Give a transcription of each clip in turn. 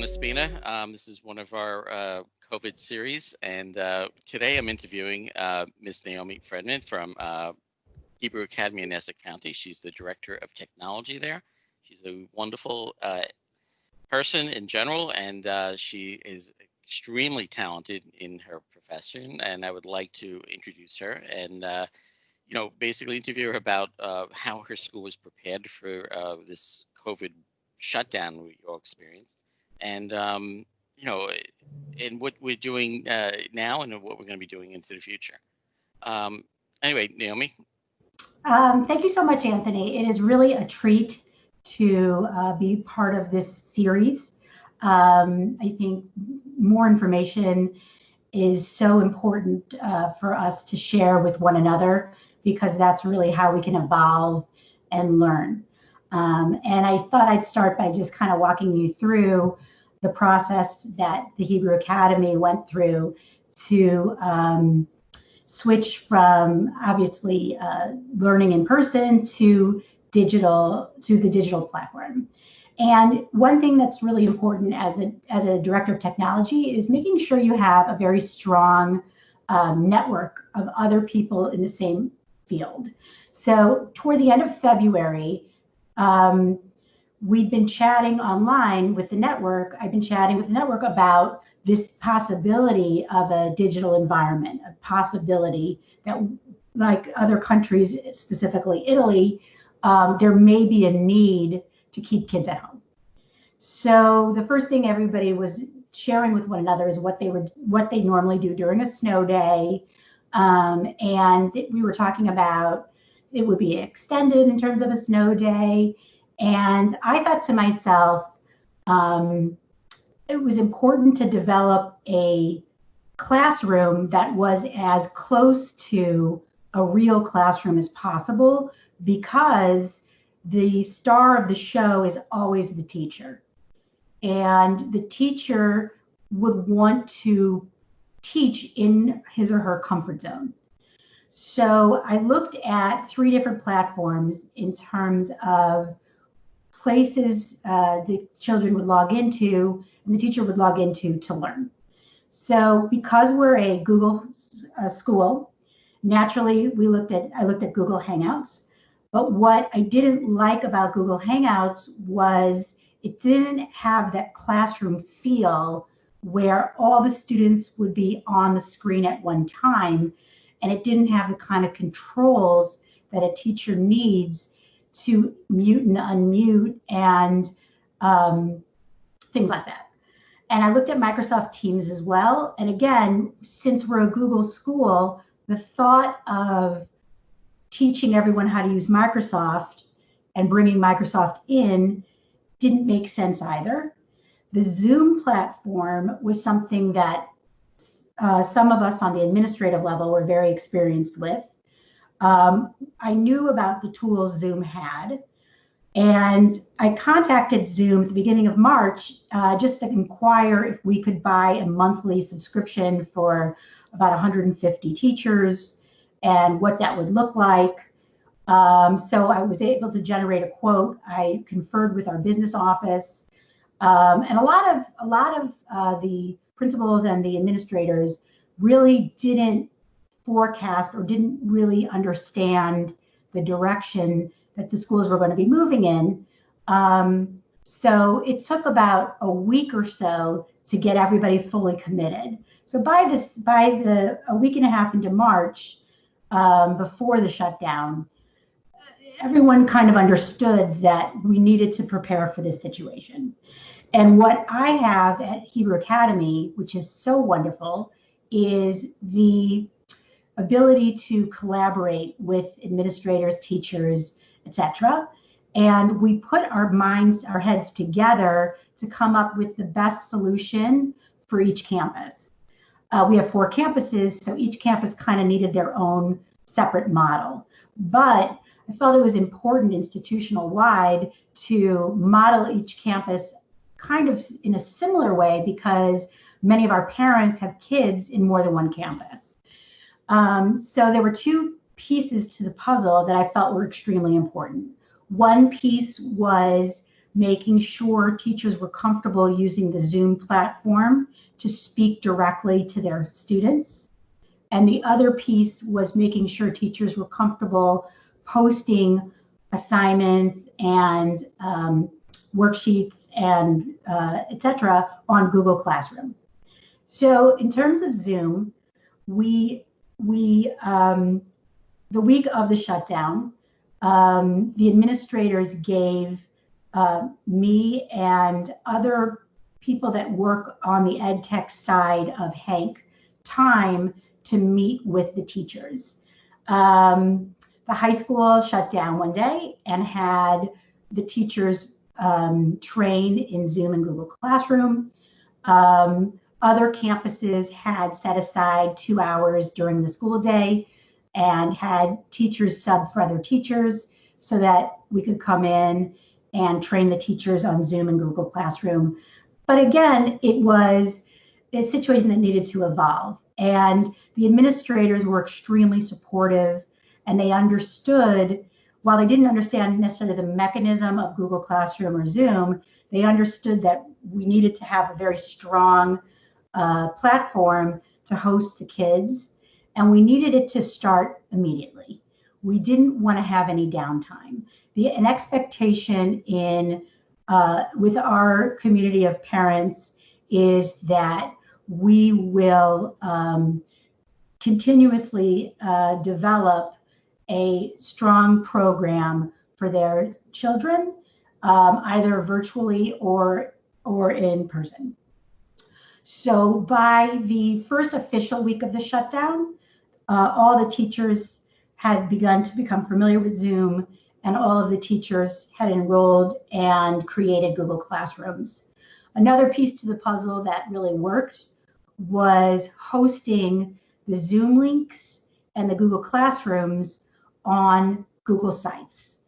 Buonaspina. This is one of our COVID series, and today I'm interviewing Ms. Naomi Fredman from Hebrew Academy in Nassau County. She's the Director of Technology there. She's a wonderful person in general, and she is extremely talented in her profession, and I would like to introduce her and basically interview her about how her school was prepared for this COVID shutdown we all experienced, and and what we're doing now and what we're going to be doing into the future. Anyway, Naomi. Thank you so much, Anthony. It is really a treat to be part of this series. I think more information is so important for us to share with one another, because that's really how we can evolve and learn. And I thought I'd start by just kind of walking you through the process that the Hebrew Academy went through to switch from obviously learning in person to the digital platform. And one thing that's really important as a director of technology is making sure you have a very strong network of other people in the same field. So toward the end of February, we'd been chatting online with the network. I've been chatting with the network about this possibility of a digital environment, a possibility that, like other countries, specifically Italy, there may be a need to keep kids at home. So the first thing everybody was sharing with one another is what they normally do during a snow day, and we were talking about it would be extended in terms of a snow day. And I thought to myself, it was important to develop a classroom that was as close to a real classroom as possible, because the star of the show is always the teacher. And the teacher would want to teach in his or her comfort zone. So I looked at 3 different platforms in terms of places the children would log into and the teacher would log into to learn. So because we're a Google school, naturally I looked at Google Hangouts. But what I didn't like about Google Hangouts was it didn't have that classroom feel where all the students would be on the screen at one time, and it didn't have the kind of controls that a teacher needs to mute and unmute and things like that. And I looked at Microsoft Teams as well. And again, since we're a Google school, the thought of teaching everyone how to use Microsoft and bringing Microsoft in didn't make sense either. The Zoom platform was something that some of us on the administrative level were very experienced with. I knew about the tools Zoom had, and I contacted Zoom at the beginning of March just to inquire if we could buy a monthly subscription for about 150 teachers and what that would look like. So I was able to generate a quote. I conferred with our business office, and a lot of the principals and the administrators really didn't forecast or didn't really understand the direction that the schools were going to be moving in. So it took about a week or so to get everybody fully committed. So by a week and a half into March, before the shutdown, everyone kind of understood that we needed to prepare for this situation. And what I have at Hebrew Academy, which is so wonderful, is the ability to collaborate with administrators, teachers, etc. And we put our heads together to come up with the best solution for each campus. We have 4 campuses, so each campus kind of needed their own separate model. But I felt it was important institutional-wide to model each campus kind of in a similar way, because many of our parents have kids in more than one campus. So there were 2 pieces to the puzzle that I felt were extremely important. One piece was making sure teachers were comfortable using the Zoom platform to speak directly to their students. And the other piece was making sure teachers were comfortable posting assignments and worksheets and etc. on Google Classroom. So in terms of Zoom, we the week of the shutdown, the administrators gave me and other people that work on the ed tech side of Hank time to meet with the teachers. The high school shut down one day and had the teachers train in Zoom and Google Classroom. Other campuses had set aside 2 hours during the school day and had teachers sub for other teachers so that we could come in and train the teachers on Zoom and Google Classroom. But again, it was a situation that needed to evolve. And the administrators were extremely supportive, and they understood, while they didn't understand necessarily the mechanism of Google Classroom or Zoom, they understood that we needed to have a very strong platform to host the kids, and we needed it to start immediately. We didn't want to have any downtime. An expectation in with our community of parents is that we will continuously develop a strong program for their children, either virtually or in person. So by the first official week of the shutdown, all the teachers had begun to become familiar with Zoom, and all of the teachers had enrolled and created Google Classrooms. Another piece to the puzzle that really worked was hosting the Zoom links and the Google Classrooms on Google Sites.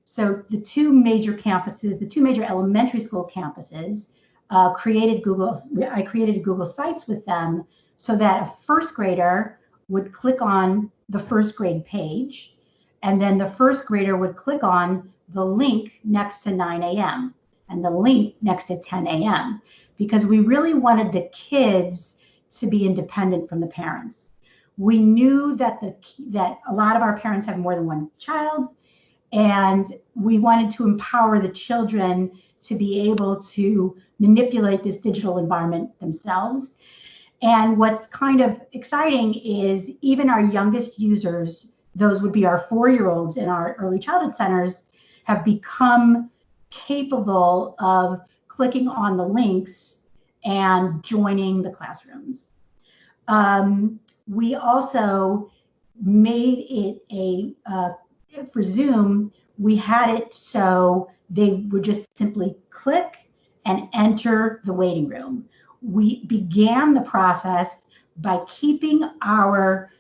So the two major campuses, the two major elementary school campuses, I created Google Sites with them so that a first grader would click on the first grade page, and then the first grader would click on the link next to 9 a.m. and the link next to 10 a.m. because we really wanted the kids to be independent from the parents. We knew that that a lot of our parents have more than one child, and we wanted to empower the children to be able to manipulate this digital environment themselves. And what's kind of exciting is even our youngest users, those would be our 4-year-olds in our early childhood centers, have become capable of clicking on the links and joining the classrooms. We also made it for Zoom, we had it so they would just simply click and enter the waiting room. We began the process by keeping our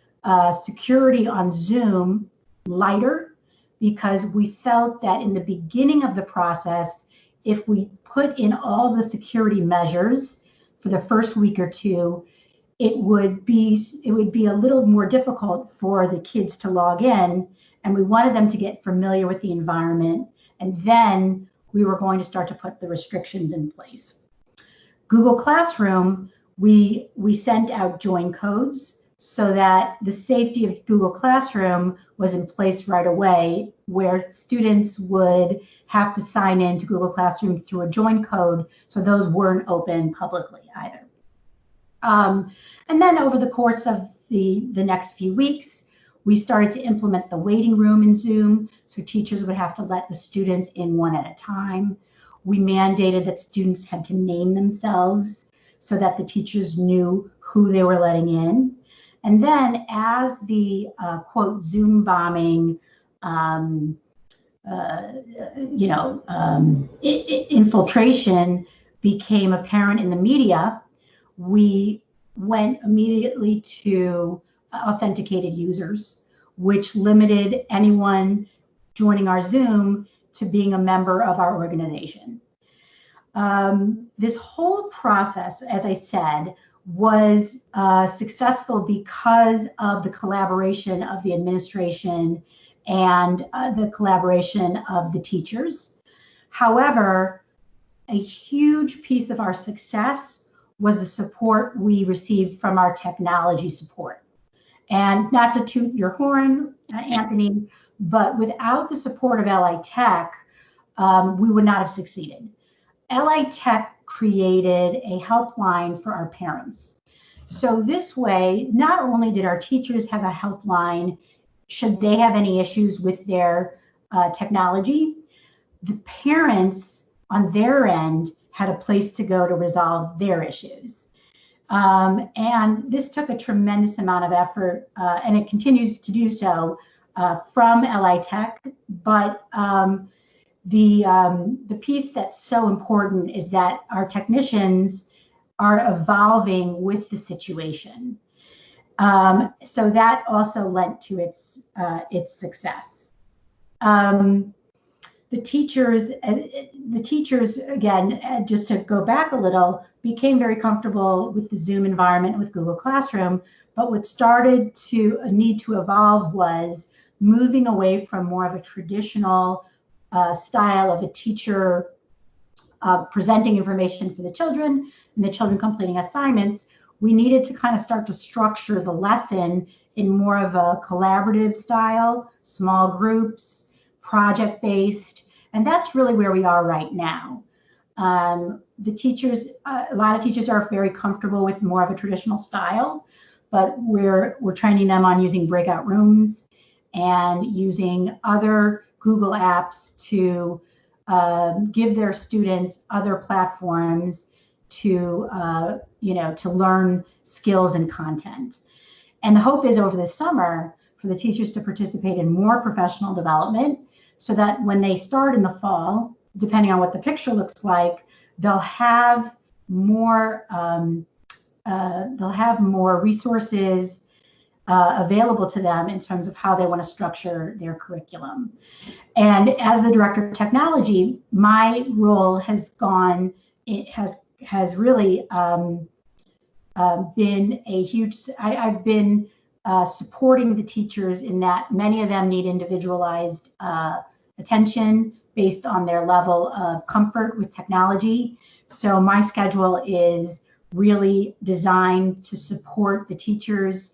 security on Zoom lighter because we felt that in the beginning of the process, if we put in all the security measures for the first week or two, it would be a little more difficult for the kids to log in, and we wanted them to get familiar with the environment, and then we were going to start to put the restrictions in place. Google Classroom, we sent out join codes so that the safety of Google Classroom was in place right away, where students would have to sign in to Google Classroom through a join code, so those weren't open publicly either. And then over the course of the next few weeks, we started to implement the waiting room in Zoom, so teachers would have to let the students in one at a time. We mandated that students had to name themselves so that the teachers knew who they were letting in. And then as the quote Zoom bombing infiltration became apparent in the media, we went immediately to authenticated users, which limited anyone joining our Zoom to being a member of our organization. This whole process, as I said, was successful because of the collaboration of the administration and the collaboration of the teachers. However, a huge piece of our success was the support we received from our technology support. And not to toot your horn, Anthony, but without the support of LI Tech, we would not have succeeded. LI Tech created a helpline for our parents. So this way, not only did our teachers have a helpline should they have any issues with their technology, the parents on their end had a place to go to resolve their issues. And this took a tremendous amount of effort, and it continues to do so from LI Tech. But the piece that's so important is that our technicians are evolving with the situation. So that also lent to its success. The teachers, again, just to go back a little, became very comfortable with the Zoom environment with Google Classroom. But what started to need to evolve was moving away from more of a traditional style of a teacher presenting information for the children and the children completing assignments. We needed to kind of start to structure the lesson in more of a collaborative style, small groups, project-based, and that's really where we are right now. The teachers, a lot of teachers are very comfortable with more of a traditional style, but we're training them on using breakout rooms and using other Google apps to give their students other platforms to to learn skills and content. And the hope is over the summer for the teachers to participate in more professional development so that when they start in the fall, depending on what the picture looks like, they'll have more resources available to them in terms of how they want to structure their curriculum. And as the director of technology, my role has really been a huge. I've been supporting the teachers in that many of them need individualized attention based on their level of comfort with technology. So my schedule is really designed to support the teachers,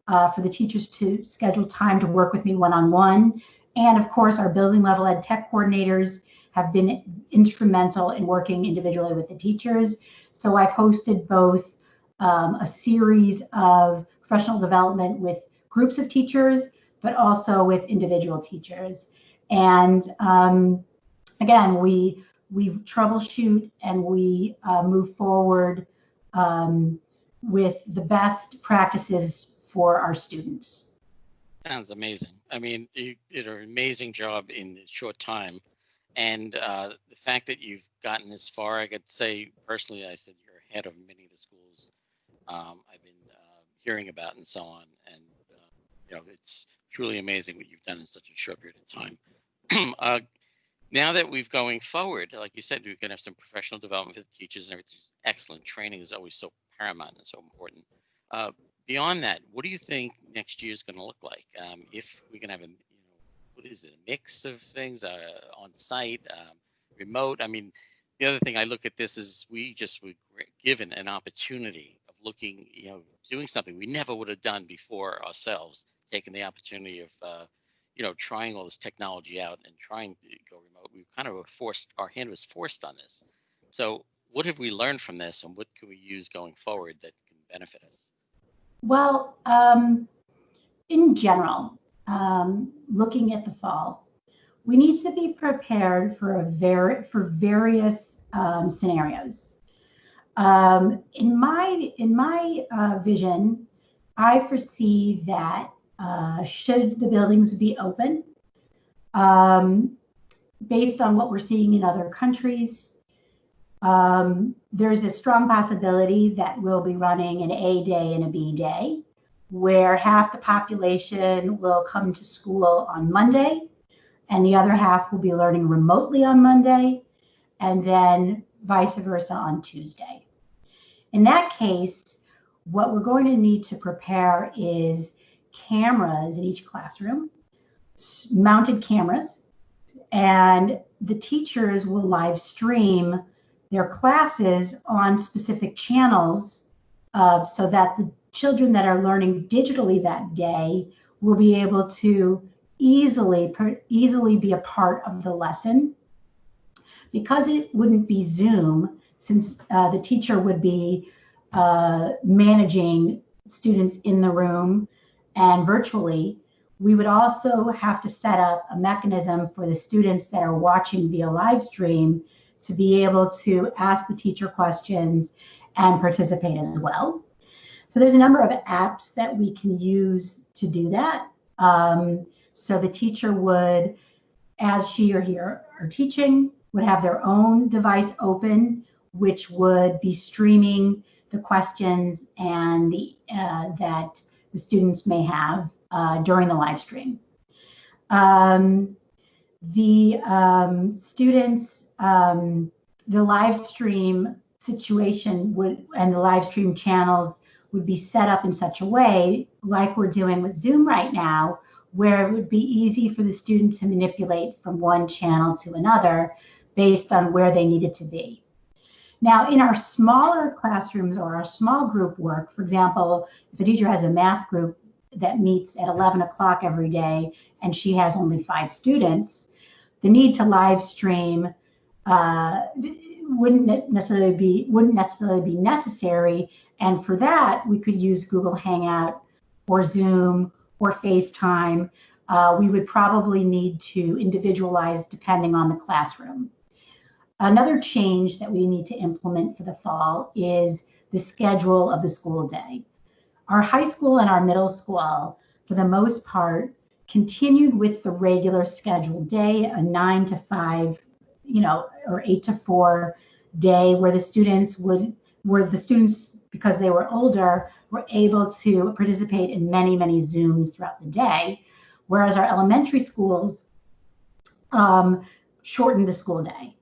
for the teachers to schedule time to work with me one-on-one. And of course, our building level ed tech coordinators have been instrumental in working individually with the teachers. So I've hosted both a series of professional development with groups of teachers, but also with individual teachers. And again, we troubleshoot and we move forward with the best practices for our students. Sounds amazing. I mean, you did an amazing job in a short time. And the fact that you've gotten this far, I could say personally, I said you're ahead of many of the schools I've been hearing about and so on. And, it's truly amazing what you've done in such a short period of time. Now that we've going forward, like you said, we're going to have some professional development for the teachers and everything. Excellent. Training is always so paramount and so important. Beyond that, what do you think next year is going to look like? If we're going to have a mix of things, on site, remote? I mean, the other thing I look at this is we just were given an opportunity of looking, doing something we never would have done before ourselves, taking the opportunity of, trying all this technology out and trying to go remote. We kind of our hand was forced on this. So what have we learned from this and what can we use going forward that can benefit us? Well, in general, looking at the fall, we need to be prepared for various scenarios. In my vision, I foresee that should the buildings be open, based on what we're seeing in other countries, there's a strong possibility that we'll be running an A day and a B day, where half the population will come to school on Monday and the other half will be learning remotely on Monday, and then vice versa on Tuesday. In that case, what we're going to need to prepare is cameras in each classroom, mounted cameras, and the teachers will live stream their classes on specific channels so that the children that are learning digitally that day will be able to easily be a part of the lesson. Because it wouldn't be Zoom, since the teacher would be managing students in the room and virtually, we would also have to set up a mechanism for the students that are watching via live stream to be able to ask the teacher questions and participate as well. So there's a number of apps that we can use to do that. So the teacher would, as she or he are teaching, would have their own device open, which would be streaming the questions and that the students may have during the live stream. Students, the live stream situation and the live stream channels would be set up in such a way, like we're doing with Zoom right now, where it would be easy for the student to manipulate from one channel to another based on where they needed to be. Now, in our smaller classrooms or our small group work, for example, if a teacher has a math group that meets at 11 o'clock every day and she has only 5 students, the need to live stream wouldn't necessarily be necessary. And for that, we could use Google Hangout or Zoom or FaceTime. We would probably need to individualize depending on the classroom. Another change that we need to implement for the fall is the schedule of the school day. Our high school and our middle school, for the most part, continued with the regular scheduled day, a 9 to 5, or 8 to 4 day, where the students, because they were older, were able to participate in many, many Zooms throughout the day, whereas our elementary schools shortened the school day.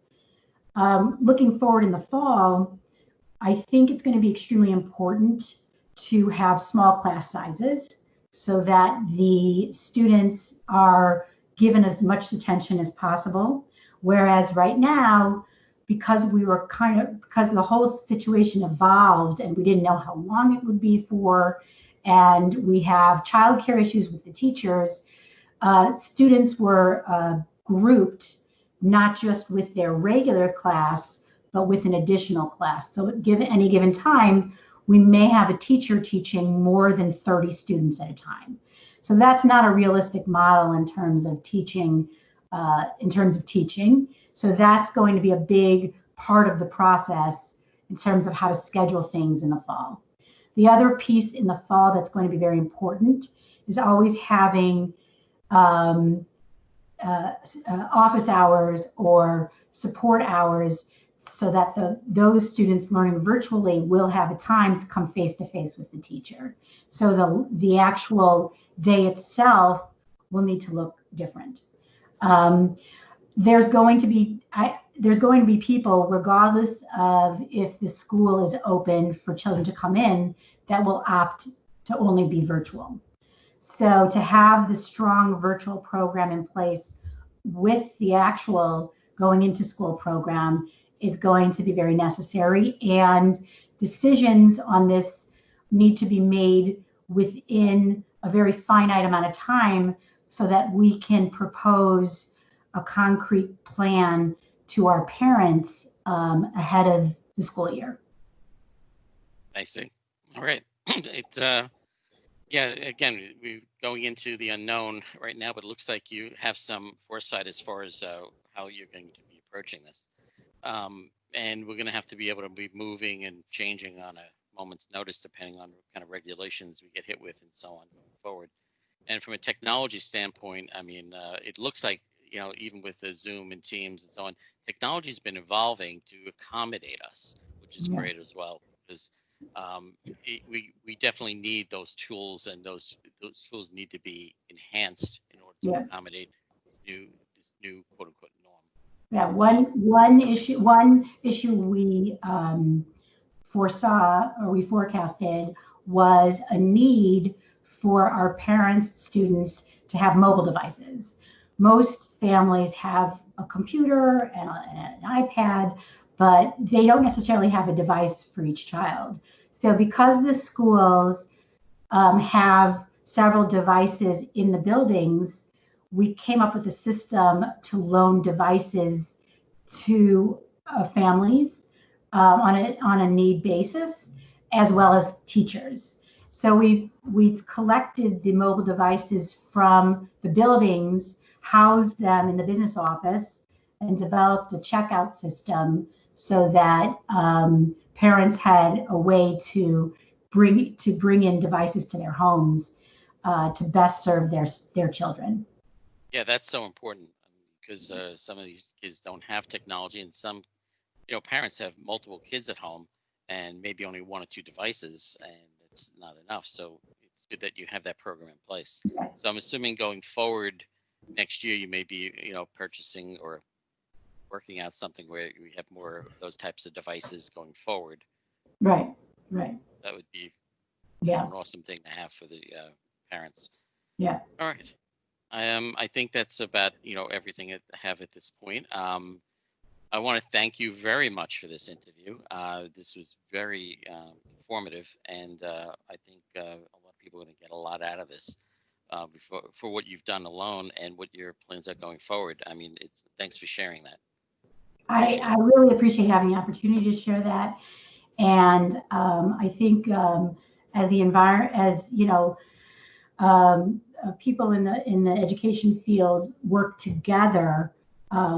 Looking forward in the fall, I think it's going to be extremely important to have small class sizes so that the students are given as much attention as possible. Whereas right now, because the whole situation evolved and we didn't know how long it would be for, and we have childcare issues with the teachers, students were grouped not just with their regular class, but with an additional class. So at any given time, we may have a teacher teaching more than 30 students at a time. So that's not a realistic model in terms of teaching. So that's going to be a big part of the process in terms of how to schedule things in the fall. The other piece in the fall that's going to be very important is always having office hours or support hours so that those students learning virtually will have a time to come face to face with the teacher. So the actual day itself will need to look different. There's going to be people, regardless of if the school is open for children to come in, that will opt to only be virtual. So to have the strong virtual program in place with the actual going into school program is going to be very necessary, and decisions on this need to be made within a very finite amount of time so that we can propose a concrete plan to our parents ahead of the school year. I see. All right. Yeah, again, we're going into the unknown right now, but it looks like you have some foresight as far as how you're going to be approaching this. And we're going to have to be able to be moving and changing on a moment's notice, depending on what kind of regulations we get hit with and so on going forward. And from a technology standpoint, I mean, it looks like, even with the Zoom and Teams and so on, technology has been evolving to accommodate us, which is great as well, because we definitely need those tools, and those tools need to be enhanced in order to accommodate this new quote unquote norm. Yeah, one issue we foresaw or we forecasted was a need for our parents, students to have mobile devices. Most families have a computer and an iPad, but they don't necessarily have a device for each child. So because the schools have several devices in the buildings, we came up with a system to loan devices to families on a need basis, as well as teachers. So we've collected the mobile devices from the buildings, housed them in the business office, and developed a checkout system so that parents had a way to bring in devices to their homes to best serve their children. Yeah, that's so important because some of these kids don't have technology, and some, parents have multiple kids at home and maybe only one or two devices, and it's not enough. So it's good that you have that program in place. So I'm assuming going forward next year, you may be, purchasing or working out something where we have more of those types of devices going forward. Right. That would be an awesome thing to have for the parents. Yeah. All right. I think that's about, everything I have at this point. I want to thank you very much for this interview. This was very informative, and I think a lot of people are going to get a lot out of this for what you've done alone and what your plans are going forward. I mean, thanks for sharing that. I really appreciate having the opportunity to share that, and I think as the environment, as people in the education field work together,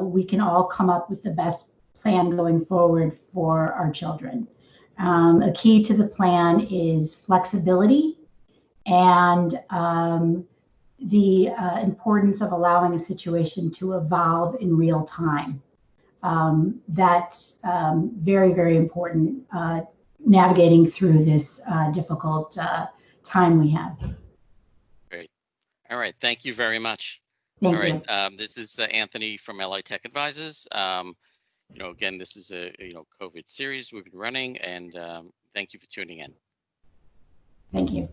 we can all come up with the best plan going forward for our children. A key to the plan is flexibility and the importance of allowing a situation to evolve in real time. That's very, very important navigating through this difficult time we have. Great. All right. Thank you very much. Thank you. This is Anthony from LA Tech Advisors. Again, this is a COVID series we've been running, and thank you for tuning in. Thank you.